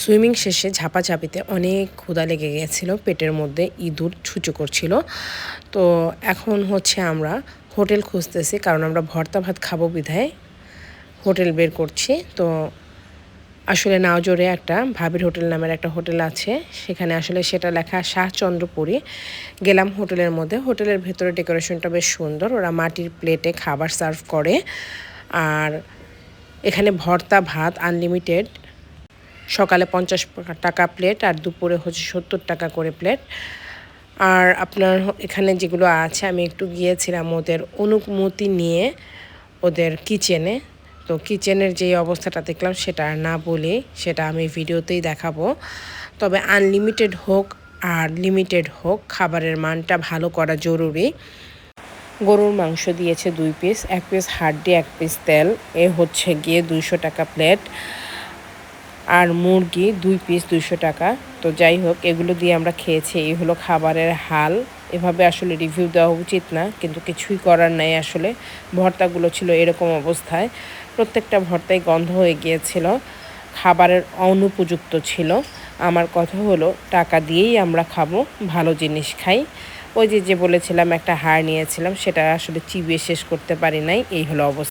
Swimming শেষে ঝাপাঝাপিতে অনেক ক্ষুধা লেগে গিয়েছিল, পেটের মধ্যে ইঁদুর ছুঁচো করছিল। তো এখন হচ্ছে আমরা হোটেল খুঁজতেছি, কারণ আমরা ভর্তা ভাত খাবো বিধায় হোটেল বের করছি। তো আসলে নাওজোরে একটা ভাবির হোটেল নামের একটা হোটেল আছে, সেখানে আসলে সেটা লেখা শাহচন্দ্রপুরী। গেলাম হোটেলের মধ্যে, হোটেলের ভেতরে ডেকোরেশনটা বেশ সুন্দর, ওরা মাটির প্লেটে খাবার সার্ভ করে। আর এখানে ভর্তা ভাত আনলিমিটেড, সকালে 50 টাকা প্লেট আর দুপুরে হচ্ছে 70 টাকা করে প্লেট। আর আপনার এখানে যেগুলো আছে, আমি একটু গিয়েছিলাম ওদের অনুমতি নিয়ে ওদের কিচেনে। তো কিচেনের যে অবস্থাটা দেখলাম সেটা আর না বলি, সেটা আমি ভিডিওতেই দেখাবো। তবে আনলিমিটেড হোক আর লিমিটেড হোক, খাবারের মানটা ভালো করা জরুরি। গরুর মাংস দিয়েছে 2 পিস, 1 পিস হাড্ডি 1 পিস তেল, এ হচ্ছে গিয়ে 200 টাকা প্লেট। আর মুরগি 2 পিস 200 টাকা। তো যাই হোক, এগুলো দিয়ে আমরা খেয়েছি। এই হলো খাবারের হাল। এভাবে আসলে রিভিউ দেওয়া উচিত না, কিন্তু কিছুই করার নাই। আসলে ভর্তাগুলো ছিল এরকম অবস্থায়, প্রত্যেকটা ভর্তাই গন্ধ হয়ে গিয়েছিল, খাবারের অনুপযুক্ত ছিল। আমার কথা হলো, টাকা দিয়েই আমরা খাবো, ভালো জিনিস খাই। ওই যে বলেছিলাম একটা হাড় নিয়েছিলাম, সেটা আসলে চিবিয়ে শেষ করতে পারি নাই। এই হলো অবস্থা।